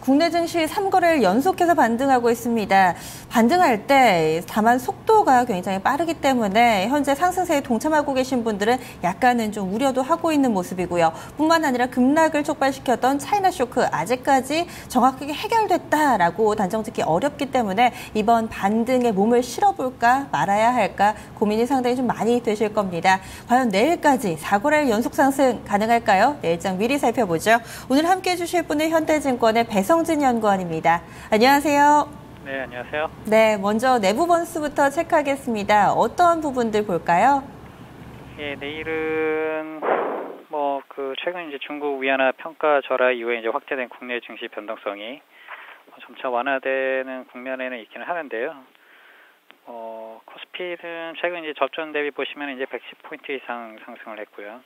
국내 증시 3거래일 연속해서 반등하고 있습니다. 반등할 때 다만 속도가 굉장히 빠르기 때문에 현재 상승세에 동참하고 계신 분들은 약간은 좀 우려도 하고 있는 모습이고요. 뿐만 아니라 급락을 촉발시켰던 차이나 쇼크 아직까지 정확하게 해결됐다라고 단정짓기 어렵기 때문에 이번 반등에 몸을 실어볼까 말아야 할까 고민이 상당히 좀 많이 되실 겁니다. 과연 내일까지 4거래일 연속 상승 가능할까요? 내일장 미리 살펴보죠. 오늘 함께해 주실 분은 현대증권의 배성진 연구원입니다. 안녕하세요. 네, 안녕하세요. 네, 먼저 내부 번수부터 체크하겠습니다. 어떤 부분들 볼까요? 예, 내일은 최근 이제 중국 위안화 평가 절하 이후에 이제 확대된 국내 증시 변동성이 점차 완화되는 국면에는 있기는 하는데요. 코스피는 최근 이제 접전 대비 보시면 이제 110포인트 이상 상승을 했고요.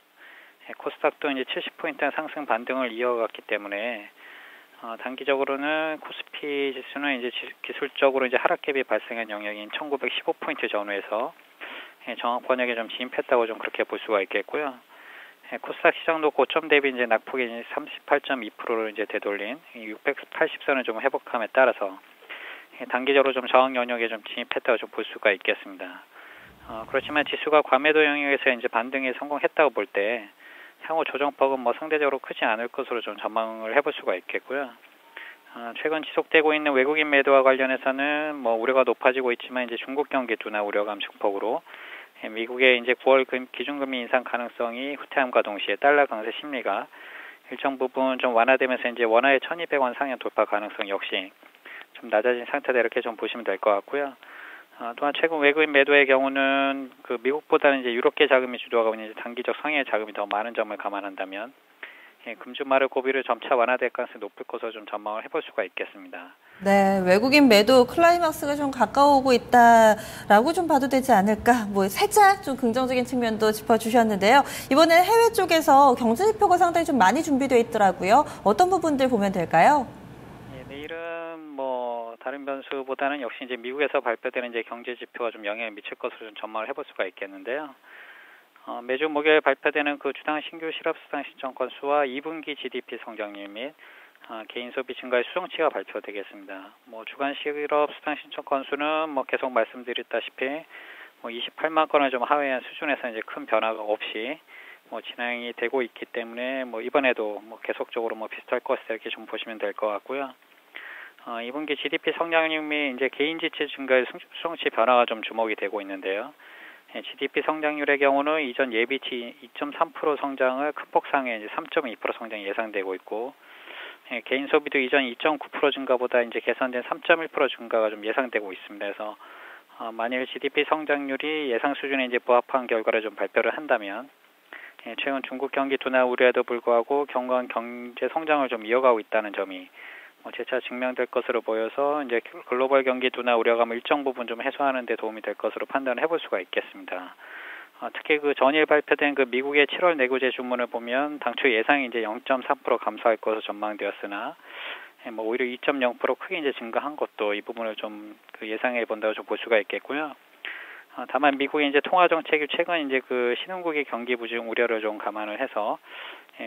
코스닥도 이제 70포인트 상승 반등을 이어갔기 때문에 단기적으로는 코스피 지수는 이제 기술적으로 이제 하락갭이 발생한 영역인 1915포인트 전후에서 정확 번역에 좀 진입했다고 좀 그렇게 볼 수가 있겠고요. 코스닥 시장도 고점 대비 이제 낙폭이 이제 38.2%로 이제 되돌린 680선을 좀 회복함에 따라서 단기적으로 좀 저항 영역에 좀 진입했다고 좀 볼 수가 있겠습니다. 그렇지만 지수가 과매도 영역에서 이제 반등에 성공했다고 볼 때 향후 조정폭은 상대적으로 크지 않을 것으로 좀 전망을 해볼 수가 있겠고요. 최근 지속되고 있는 외국인 매도와 관련해서는 우려가 높아지고 있지만 이제 중국 경기 둔화 우려감 증폭으로 미국의 이제 9월 기준금리 인상 가능성이 후퇴함과 동시에 달러 강세 심리가 일정 부분 좀 완화되면서 이제 원화의 1,200원 상향 돌파 가능성 역시 좀 낮아진 상태다 이렇게 좀 보시면 될 것 같고요. 또한 최근 외국인 매도의 경우는 미국보다는 이제 유럽계 자금이 주도하고 있는 단기적 상해 자금이 더 많은 점을 감안한다면 금주말을 고비를 점차 완화될 가능성이 높을 것으로 좀 전망을 해볼 수가 있겠습니다. 네, 외국인 매도 클라이막스가 좀 가까워오고 있다라고 좀 봐도 되지 않을까. 살짝 좀 긍정적인 측면도 짚어주셨는데요. 이번에 해외 쪽에서 경제지표가 상당히 좀 많이 준비되어 있더라고요. 어떤 부분들 보면 될까요? 예, 내일은 다른 변수보다는 역시 이제 미국에서 발표되는 이제 경제지표가 좀 영향을 미칠 것으로 좀 전망을 해볼 수가 있겠는데요. 매주 목요일 발표되는 주당 신규 실업수당 신청 건수와 2분기 GDP 성장률 및 개인 소비 증가의 수정치가 발표되겠습니다. 주간 실업수당 신청 건수는 계속 말씀드렸다시피 28만 건을 좀 하회한 수준에서 이제 큰 변화가 없이 진행이 되고 있기 때문에 이번에도 계속적으로 비슷할 것이다 이렇게 좀 보시면 될 것 같고요. 2분기 GDP 성장률 및 이제 개인 지출 증가의 수정치 변화가 좀 주목이 되고 있는데요. GDP 성장률의 경우는 이전 예비치 2.3% 성장을 큰 폭 상회 이제 3.2% 성장이 예상되고 있고, 개인 소비도 이전 2.9% 증가보다 이제 개선된 3.1% 증가가 좀 예상되고 있습니다. 그래서 만일 GDP 성장률이 예상 수준에 이제 부합한 결과를 좀 발표를 한다면, 최근 중국 경기 둔화 우려에도 불구하고 견고한 경제 성장을 좀 이어가고 있다는 점이 재차 증명될 것으로 보여서 이제 글로벌 경기 둔화 우려감을 일정 부분 좀 해소하는 데 도움이 될 것으로 판단을 해볼 수가 있겠습니다. 특히 전일 발표된 미국의 7월 내구재 주문을 보면 당초 예상이 이제 0.3% 감소할 것으로 전망되었으나 오히려 2.0% 크게 이제 증가한 것도 이 부분을 좀 예상해 본다고 좀 볼 수가 있겠고요. 다만 미국의 이제 통화 정책이 최근 이제 신흥국의 경기 부진 우려를 좀 감안을 해서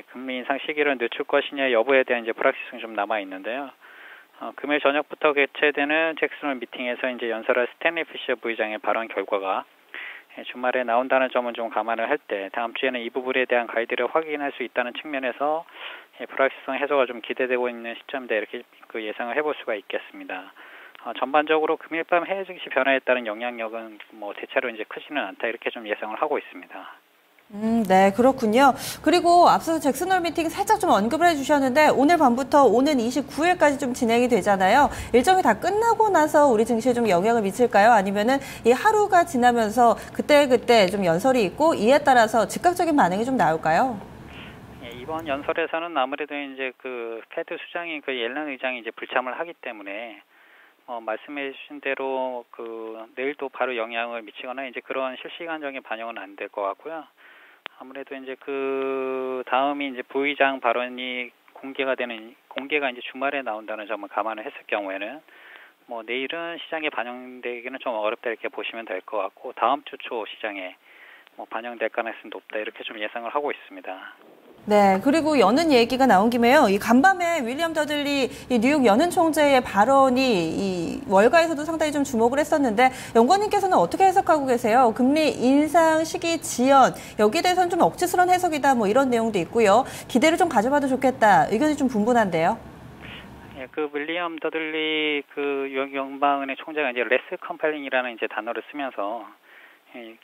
금리 인상 시기를 늦출 것이냐 여부에 대한 이제 불확실성이 좀 남아 있는데요. 금요일 저녁부터 개최되는 잭슨홀 미팅에서 이제 연설할 스탠리 피셔 부의장의 발언 결과가 주말에 나온다는 점은 좀 감안을 할 때 다음 주에는 이 부분에 대한 가이드를 확인할 수 있다는 측면에서 불확실성 해소가 좀 기대되고 있는 시점이다 이렇게 예상을 해볼 수가 있겠습니다. 전반적으로 금일 밤 해외 증시 변화에 따른 영향력은 대체로 이제 크지는 않다 이렇게 좀 예상을 하고 있습니다. 네, 그렇군요. 그리고 앞서서 잭슨홀 미팅 살짝 좀 언급을 해주셨는데 오늘 밤부터 오는 29일까지 좀 진행이 되잖아요. 일정이 다 끝나고 나서 우리 증시에 좀 영향을 미칠까요? 아니면은 이 하루가 지나면서 그때 좀 연설이 있고 이에 따라서 즉각적인 반응이 좀 나올까요? 이번 연설에서는 아무래도 이제 페드 수장인 옐런 의장이 이제 불참을 하기 때문에 말씀해 주신 대로 내일도 바로 영향을 미치거나 이제 그런 실시간적인 반영은 안 될 것 같고요. 아무래도 이제 다음이 이제 부의장 발언이 공개가 이제 주말에 나온다는 점을 감안을 했을 경우에는 내일은 시장에 반영되기는 좀 어렵다 이렇게 보시면 될 것 같고 다음 주 초 시장에 반영될 가능성이 높다 이렇게 좀 예상을 하고 있습니다. 네, 그리고 여는 얘기가 나온 김에요. 이 간밤에 윌리엄 더들리 이 뉴욕 여는 총재의 발언이 이 월가에서도 상당히 좀 주목을 했었는데 연구원님께서는 어떻게 해석하고 계세요? 금리 인상 시기 지연 여기에 대해서는 좀 억지스러운 해석이다 뭐 이런 내용도 있고요. 기대를 좀 가져봐도 좋겠다. 의견이 좀 분분한데요. 예, 그 윌리엄 더들리 그 뉴욕 연방은행 총재가 이제 레스 컴팔링이라는 이제 단어를 쓰면서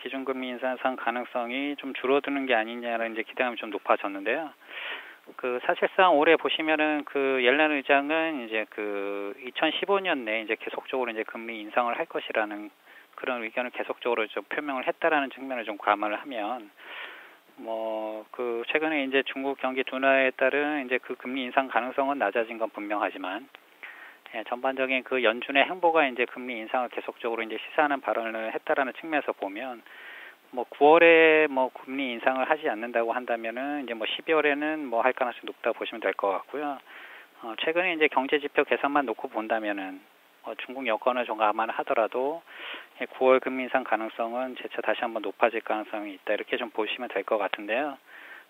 기준금리 인상 가능성이 좀 줄어드는 게 아니냐는 이제 기대감이 좀 높아졌는데요. 그 사실상 올해 보시면은 그 옐런 의장은 이제 그 2015년 내에 이제 계속적으로 이제 금리 인상을 할 것이라는 그런 의견을 계속적으로 좀 표명을 했다라는 측면을 좀 감안을 하면 뭐 그 최근에 이제 중국 경기 둔화에 따른 이제 그 금리 인상 가능성은 낮아진 건 분명하지만 전반적인 그 연준의 행보가 이제 금리 인상을 계속적으로 이제 시사하는 발언을 했다라는 측면에서 보면 뭐 9월에 뭐 금리 인상을 하지 않는다고 한다면은 이제 뭐 12월에는 뭐 할 가능성이 높다고 보시면 될 것 같고요. 최근에 이제 경제 지표 개선만 놓고 본다면은 중국 여건을 좀 감안하더라도 9월 금리 인상 가능성은 재차 다시 한번 높아질 가능성이 있다 이렇게 좀 보시면 될 것 같은데요.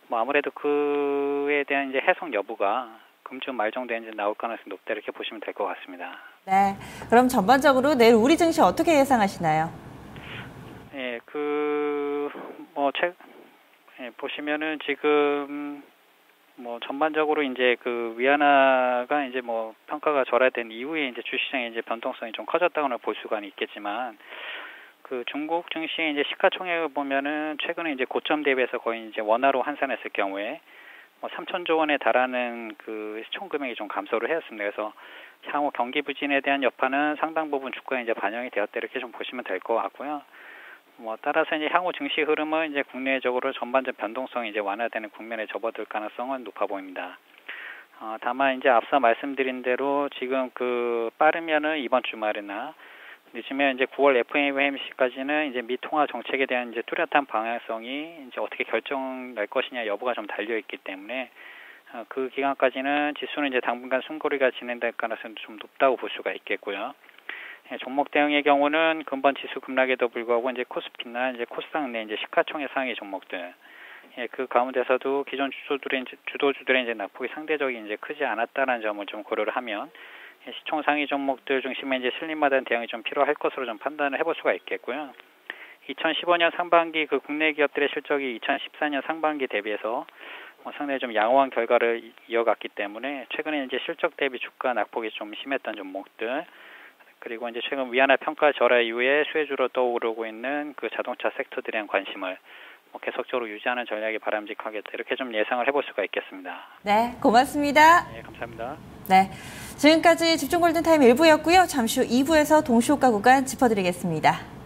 뭐 아무래도 그에 대한 이제 해석 여부가 금주 말 정도에 이제 나올 가능성이 높다 이렇게 보시면 될 것 같습니다. 네, 그럼 전반적으로 내일 우리 증시 어떻게 예상하시나요? 예, 보시면은 지금 뭐 전반적으로 이제 그 위안화가 이제 뭐 평가가 절하된 이후에 이제 주시장의 이제 변동성이 좀 커졌다고는 볼 수가 있겠지만 그 중국 증시의 이제 시가총액을 보면은 최근에 이제 고점 대비해서 거의 이제 원화로 환산했을 경우에 뭐 3천조 원에 달하는 그 시총 금액이 좀 감소를 했습니다. 그래서 향후 경기 부진에 대한 여파는 상당 부분 주가에 이제 반영이 되었다 이렇게 좀 보시면 될 것 같고요. 뭐 따라서 이제 향후 증시 흐름은 이제 국내적으로 전반적 변동성이 이제 완화되는 국면에 접어들 가능성은 높아 보입니다. 다만 이제 앞서 말씀드린 대로 지금 그 빠르면은 이번 주말이나 늦으면 이제 9월 FOMC까지는 이제 미 통화 정책에 대한 이제 뚜렷한 방향성이 이제 어떻게 결정 날 것이냐 여부가 좀 달려 있기 때문에 그 기간까지는 지수는 이제 당분간 숨고리가 진행될 가능성이 좀 높다고 볼 수가 있겠고요. 종목 대응의 경우는 근본 지수 급락에도 불구하고 이제 코스피나 이제 코스닥 내 이제 시가총액 상위 종목들, 그 가운데서도 기존 주도주들의 이제 낙폭이 상대적인 이제 크지 않았다는 점을 좀 고려를 하면 시총 상위 종목들 중심에 이제 슬림화된 대응이 좀 필요할 것으로 좀 판단을 해볼 수가 있겠고요. 2015년 상반기 그 국내 기업들의 실적이 2014년 상반기 대비해서 상당히 좀 양호한 결과를 이어갔기 때문에 최근에 이제 실적 대비 주가 낙폭이 좀 심했던 종목들, 그리고 이제 최근 위안화 평가 절하 이후에 수혜주로 떠오르고 있는 그 자동차 섹터들에 대한 관심을 계속적으로 유지하는 전략이 바람직하겠다 이렇게 좀 예상을 해볼 수가 있겠습니다. 네, 고맙습니다. 네, 감사합니다. 네, 지금까지 집중 골든타임 1부였고요. 잠시 후 2부에서 동시호가 구간 짚어드리겠습니다.